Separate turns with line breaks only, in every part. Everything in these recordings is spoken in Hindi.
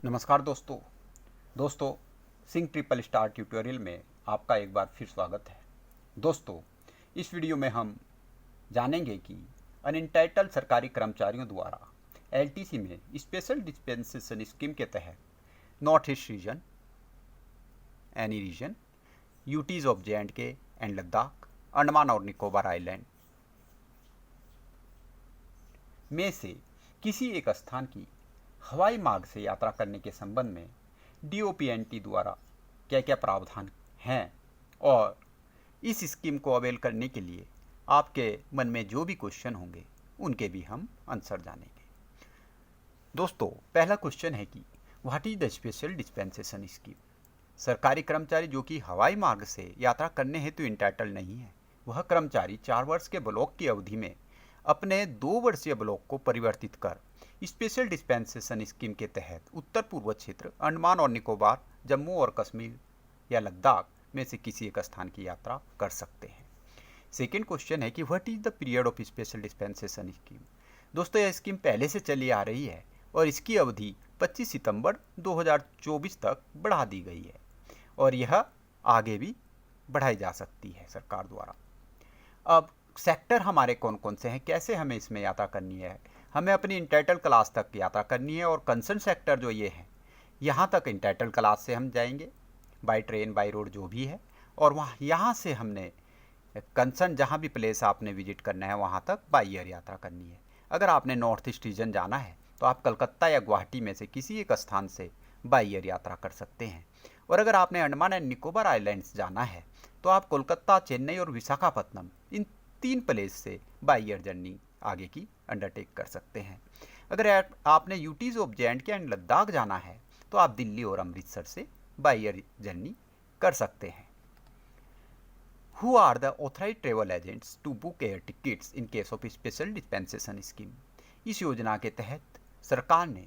नमस्कार दोस्तों सिंह ट्रिपल स्टार ट्यूटोरियल में आपका एक बार फिर स्वागत है। दोस्तों, इस वीडियो में हम जानेंगे कि अनएंटाइटल्ड सरकारी कर्मचारियों द्वारा एलटीसी में स्पेशल डिस्पेंसेशन स्कीम के तहत north east region, any region, UTs of J and Ladakh, Andaman और निकोबार आइलैंड में से किसी एक स्थान की हवाई मार्ग से यात्रा करने के संबंध में डीओपीएनटी द्वारा क्या क्या प्रावधान हैं और इस स्कीम को अवेल करने के लिए आपके मन में जो भी क्वेश्चन होंगे उनके भी हम आंसर जानेंगे। दोस्तों, पहला क्वेश्चन है कि what is the special dispensation scheme. सरकारी कर्मचारी जो कि हवाई मार्ग से यात्रा करने हेतु इंटाइटल नहीं है, वह कर्मचारी 4 वर्ष के ब्लॉक की अवधि में अपने 2 वर्षीय ब्लॉक को परिवर्तित कर स्पेशल डिस्पेंसेशन स्कीम के तहत उत्तर पूर्व क्षेत्र, अंडमान और निकोबार, जम्मू और कश्मीर या लद्दाख में से किसी एक स्थान की यात्रा कर सकते हैं। सेकेंड क्वेश्चन है कि what is the period of special dispensation scheme. दोस्तों, यह स्कीम पहले से चली आ रही है और इसकी अवधि 25 सितंबर 2024 तक बढ़ा दी गई है और यह आगे भी बढ़ाई जा सकती है सरकार द्वारा। अब सेक्टर हमारे कौन कौन से हैं, कैसे हमें इसमें यात्रा करनी है। हमें अपनी इंटाइटल क्लास तक यात्रा करनी है और कंसर्न सेक्टर जो ये है, यहाँ तक इंटाइटल क्लास से हम जाएंगे बाय ट्रेन बाय रोड जो भी है, और वहाँ यहाँ से हमने कंसर्न जहाँ भी प्लेस आपने विजिट करना है वहाँ तक बाय एयर यात्रा करनी है। अगर आपने नॉर्थ ईस्ट रीजन जाना है तो आप कलकत्ता या गुवाहाटी में से किसी एक स्थान से बाय एयर यात्रा कर सकते हैं, और अगर आपने अंडमान एंड निकोबार आइलैंड्स जाना है तो आप कोलकाता, चेन्नई और विशाखापत्तनम इन 3 प्लेस से बाय एयर जर्नी आगे की अंडरटेक कर सकते हैं। अगर आपने UTs of J and Ladakh जाना है तो आप दिल्ली और अमृतसर से बाय एयर जर्नी कर सकते हैं। Who are the authorised travel agents to book air tickets in case of special dispensation scheme. इस योजना के तहत सरकार ने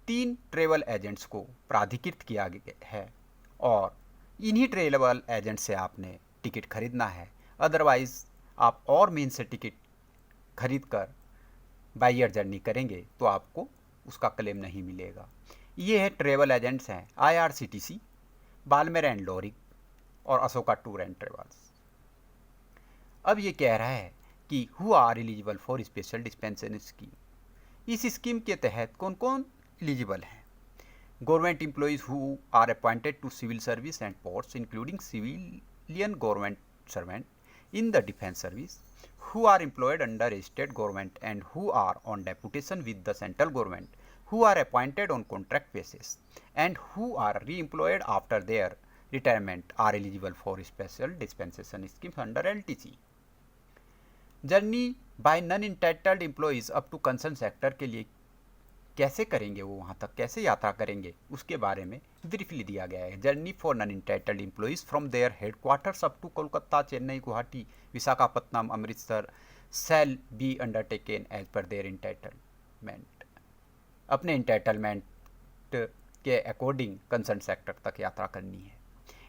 3 ट्रेवल एजेंट्स को प्राधिकृत किया गया है और इन्हीं ट्रेवल एजेंट से आपने टिकट खरीदना है। अदरवाइज आप और मीन्स से टिकट खरीद कर बाय एयर जर्नी करेंगे तो आपको उसका क्लेम नहीं मिलेगा। ये है ट्रेवल एजेंट्स हैं आईआरसीटीसी, बाल्मेर एंड लोरिक और अशोका टूर एंड ट्रेवल्स। अब ये कह रहा है कि who are eligible for special dispensation scheme. इस स्कीम के तहत कौन कौन एलिजिबल हैं। Government employees who are appointed to civil service and posts including civilian government servant in the defense service, who are employed under a state government and who are on deputation with the central government, who are appointed on contract basis and who are re-employed after their retirement are eligible for special dispensation schemes under LTC. Journey by non entitled employees up to concern sector के लिए कैसे करेंगे, वो वहाँ तक कैसे यात्रा करेंगे, उसके बारे में ब्रीफली दिया गया है। Journey for non entitled employees from their headquarters up to Kolkata, Chennai, Guwahati, Visakhapatnam, Amritsar shall be undertaken as per their entitlement. अपने इंटाइटलमेंट के अकॉर्डिंग कंसर्न सेक्टर तक यात्रा करनी है।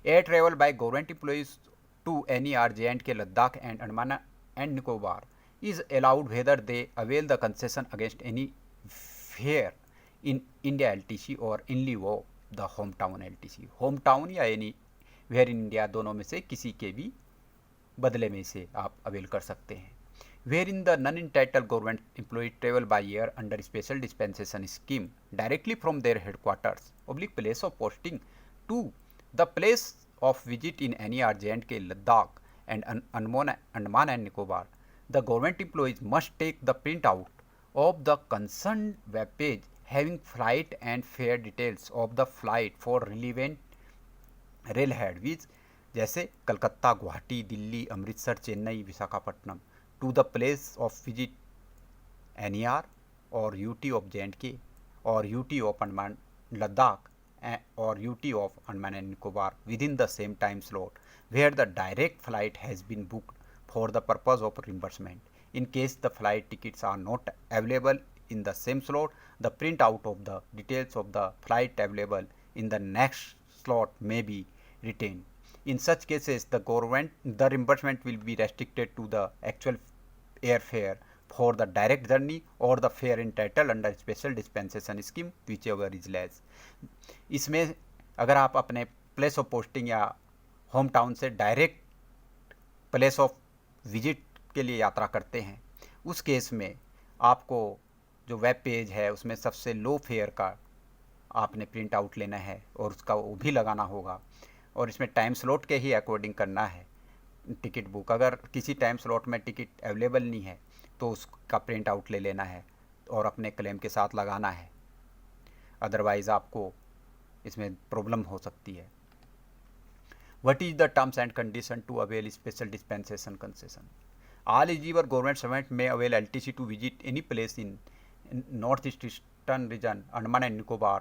Air travel by government employees to any or J and K Ladakh and Andaman and Nicobar is allowed whether they avail the concession against any fare in India LTC और in lieu of the home town LTC. Home town या एनी वेयर इन इंडिया दोनों में से किसी के भी बदले में से आप अवेल कर सकते हैं। Where in the non entitled government employee travel by air under special dispensation scheme directly from their headquarters oblique place of posting to the place of visit in any or J and K Ladakh and Andaman and Nicobar, the government employees must take the print out of the concerned web page having flight and fare details of the flight for relevant railhead which जैसे Calcutta, Guwahati, Delhi, Amritsar, Chennai, Visakhapatnam to the place of visit NER और यूटी ऑफ जे और यूटी ऑफ अंडमान लद्दाख और UT of Andaman and Nicobar within the same time slot where the direct flight has been booked for the purpose of reimbursement. In case the flight tickets are not available in the same slot, the printout of the details of the flight available in the next slot may be retained. In such cases, the reimbursement will be restricted to the actual airfare for the direct journey or the fare entitled under special dispensation scheme whichever is less। इसमें अगर आप अपने प्लेस ऑफ पोस्टिंग या होम टाउन से डायरेक्ट प्लेस ऑफ विजिट के लिए यात्रा करते हैं, उस केस में आपको जो वेब पेज है उसमें सबसे लो फेयर का आपने प्रिंट आउट लेना है और उसका वो भी लगाना होगा, और इसमें टाइम स्लॉट के ही अकॉर्डिंग करना है टिकट बुक। अगर किसी टाइम स्लॉट में टिकट अवेलेबल नहीं है तो उसका प्रिंट आउट ले लेना है और अपने क्लेम के साथ लगाना है, अदरवाइज़ आपको इसमें प्रॉब्लम हो सकती है। What is the terms and condition to avail special dispensation concession? All eligible government servants may avail LTC to visit any place in northeastern region, Andaman and Nicobar,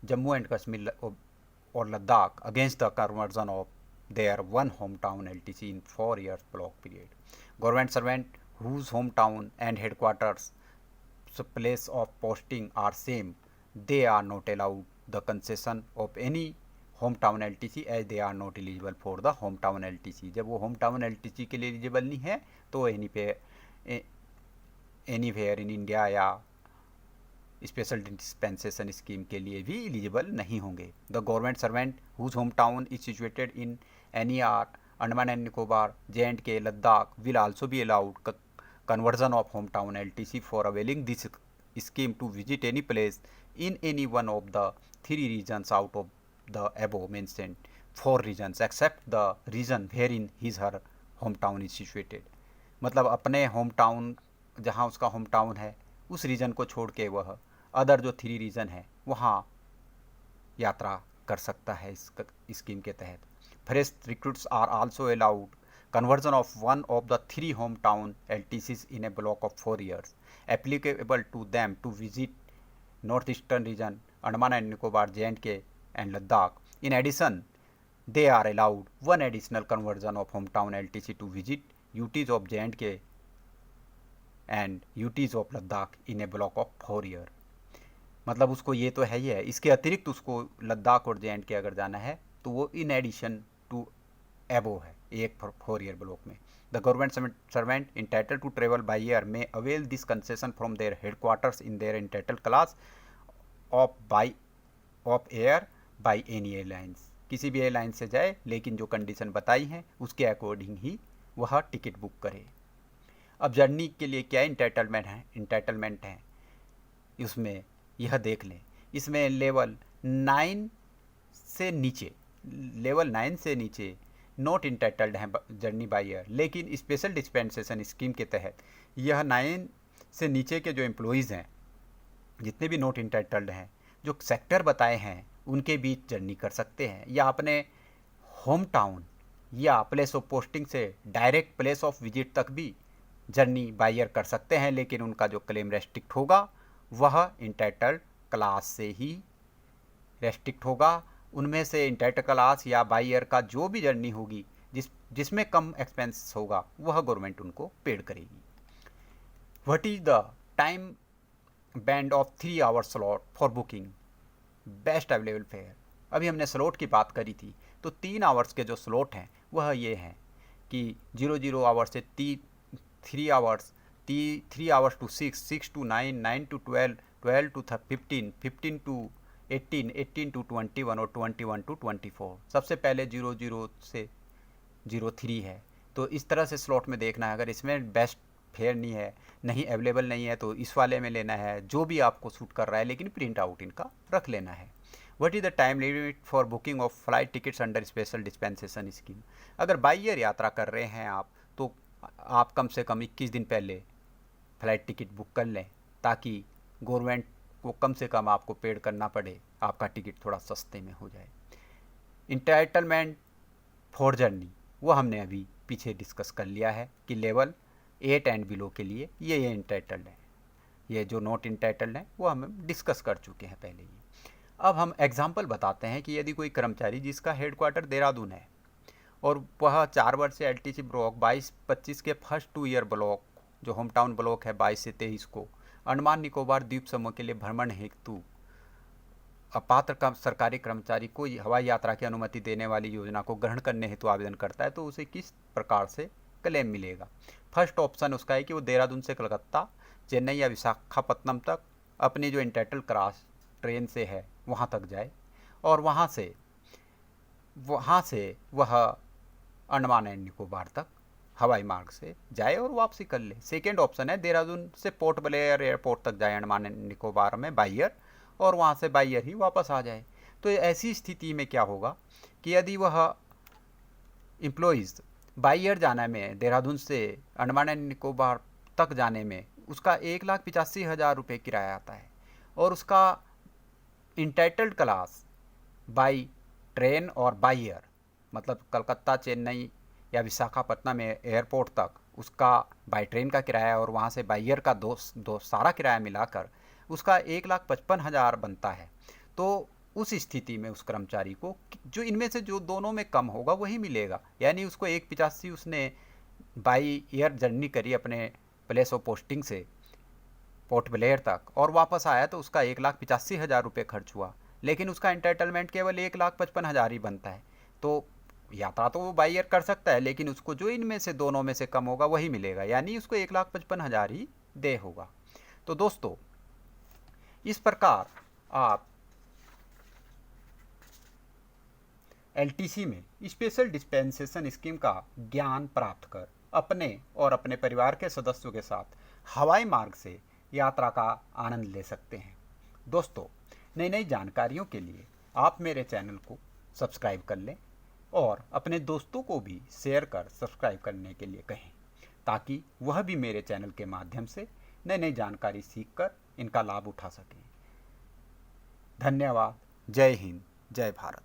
Jammu and Kashmir or Ladakh against the conversion of their one hometown LTC in 4 years block period. Government servant whose hometown and headquarters place of posting are same, they are not allowed the concession of any hometown LTC as they are not eligible for the hometown LTC। जब वो hometown LTC के लिए एलिजिबल नहीं है तो एनीवेयर इन इंडिया या स्पेशल डिस्पेंसेशन स्कीम के लिए भी एलिजिबल नहीं होंगे। The government servant whose home town is situated in NER, Andaman and Nicobar, J&K, Ladakh will also be allowed conversion of hometown LTC for availing this scheme to visit any place in any one of the 3 regions out of the above mentioned 4 regions except the region wherein his her hometown is situated। मतलब अपने होम टाउन जहाँ उसका होम टाउन है उस रीजन को छोड़ के वह अदर जो 3 रीजन है वहाँ यात्रा कर सकता है इस स्कीम के तहत। Fresh recruits are also allowed conversion of one of the 3 hometown LTCs in a block of 4 years applicable to them to visit northeastern region, Andaman and Nicobar, J&K and Ladakh। In addition, they are allowed one additional conversion of hometown LTC to visit UTs of J&K and UTs of Ladakh in a block of 4 years। मतलब उसको ये तो है ही है, इसके अतिरिक्त उसको लद्दाख और J&K अगर जाना है तो वो इन एडिशन टू एबो है एक 4 ईयर ब्लॉक में। The government servant entitle to travel by air में avail this concession from their headquarters in their entitle class of air by any airlines. किसी भी एयरलाइन से जाए लेकिन जो कंडीशन बताई हैं उसके अकॉर्डिंग ही वह टिकट बुक करे। अब जर्नी के लिए क्या इंटाइटलमेंट है उसमें यह देख लें। इसमें लेवल 9 से नीचे नॉट इंटाइटल्ड हैं जर्नी बाई एयर, लेकिन स्पेशल डिस्पेंसेशन स्कीम के तहत यह 9 से नीचे के जो एम्प्लॉइज़ हैं जितने भी नॉट इंटाइटल्ड हैं जो सेक्टर बताए हैं उनके बीच जर्नी कर सकते हैं या अपने होम टाउन या प्लेस ऑफ पोस्टिंग से डायरेक्ट प्लेस ऑफ विजिट तक भी जर्नी बाई एयर कर सकते हैं, लेकिन उनका जो क्लेम रेस्ट्रिक्ट होगा वह इंटाइटल्ड क्लास से ही रेस्ट्रिक्ट होगा। उनमें से इंटाइटल क्लास या बाई ईयर का जो भी जर्नी होगी जिसमें कम एक्सपेंस होगा वह गवर्नमेंट उनको पेड करेगी। What is the time band of 3 hour slot for booking best available fair. अभी हमने स्लॉट की बात करी थी तो 3 आवर्स के जो स्लॉट हैं वह ये हैं कि 00 आवर से 3 hours, 3 hours to 6, 6 to 9, 9 to 12, 12 to 15, 15 to 18, 18 to 21 और 21 टू 24। सबसे पहले 00 से 03 है, तो इस तरह से स्लॉट में देखना है। अगर इसमें बेस्ट फेयर नहीं अवेलेबल नहीं है तो इस वाले में लेना है, जो भी आपको सूट कर रहा है, लेकिन प्रिंट आउट इनका रख लेना है। What is the time limit for booking of flight tickets under special dispensation scheme. अगर बाई ईयर यात्रा कर रहे हैं आप तो आप कम से कम 21 दिन पहले फ्लाइट टिकट बुक कर लें ताकि गवर्नमेंट को कम से कम आपको पेड करना पड़े, आपका टिकट थोड़ा सस्ते में हो जाए। इंटाइटलमेंट फॉर जर्नी वो हमने अभी पीछे डिस्कस कर लिया है कि लेवल 8 एंड बिलो के लिए ये इंटाइटल्ड है। ये जो नॉट इंटाइटल्ड है वो हम डिस्कस कर चुके हैं पहले ही। अब हम एग्जाम्पल बताते हैं कि यदि कोई कर्मचारी जिसका हेडक्वार्टर देहरादून है और वह 4 वर्ष से LTC ब्लॉक 22-25 के फर्स्ट 2 ईयर ब्लॉक जो होम टाउन ब्लॉक है 22 से 23 को अंडमान निकोबार द्वीप समूह के लिए भ्रमण हेतु अपात्र सरकारी कर्मचारी को हवाई यात्रा की अनुमति देने वाली योजना को ग्रहण करने हेतु आवेदन करता है तो उसे किस प्रकार से क्लेम मिलेगा। फर्स्ट ऑप्शन उसका है कि वो देहरादून से कलकत्ता, चेन्नई या विशाखापत्तनम तक अपनी जो इंटाइटल क्लास ट्रेन से है वहाँ तक जाए और वहाँ से वह अंडमान एंड निकोबार तक हवाई मार्ग से जाए और वापसी कर ले। सेकेंड ऑप्शन है देहरादून से पोर्ट ब्लेयर एयरपोर्ट तक जाए अंडमान एंड निकोबार में बाई एयर और वहाँ से बाई एयर ही वापस आ जाए। तो ऐसी स्थिति में क्या होगा कि यदि वह एम्प्लॉइज़ बाई एयर जाने में, देहरादून से अंडमान एंड निकोबार तक जाने में उसका 1,85,000 रुपये किराया आता है और उसका इंटाइटल्ड क्लास बाई ट्रेन और बाई एयर मतलब कलकत्ता, चेन्नई या विशाखापट्टनम एयरपोर्ट तक उसका बाई ट्रेन का किराया और वहाँ से बाई एयर का दो सारा किराया मिलाकर उसका 1,55,000 बनता है। तो उस स्थिति में उस कर्मचारी को जो इनमें से जो दोनों में कम होगा वही मिलेगा, यानी उसको 1,85 उसने बाई एयर जर्नी करी अपने प्लेस ऑफ पोस्टिंग से पोर्ट ब्लेयर तक और वापस आया तो उसका 1,85,000 रुपये खर्च हुआ, लेकिन उसका एंटाइटलमेंट केवल 1,55,000 ही बनता है। तो यात्रा तो वो बाई एयर कर सकता है लेकिन उसको जो इनमें से दोनों में से कम होगा वही मिलेगा, यानी उसको 1,55,000 ही दे होगा। तो दोस्तों इस प्रकार आप एलटीसी में स्पेशल डिस्पेंसेशन स्कीम का ज्ञान प्राप्त कर अपने और अपने परिवार के सदस्यों के साथ हवाई मार्ग से यात्रा का आनंद ले सकते हैं। दोस्तों नई नई जानकारियों के लिए आप मेरे चैनल को सब्सक्राइब कर लें और अपने दोस्तों को भी शेयर कर सब्सक्राइब करने के लिए कहें ताकि वह भी मेरे चैनल के माध्यम से नई नई जानकारी सीखकर इनका लाभ उठा सकें। धन्यवाद। जय हिंद, जय भारत।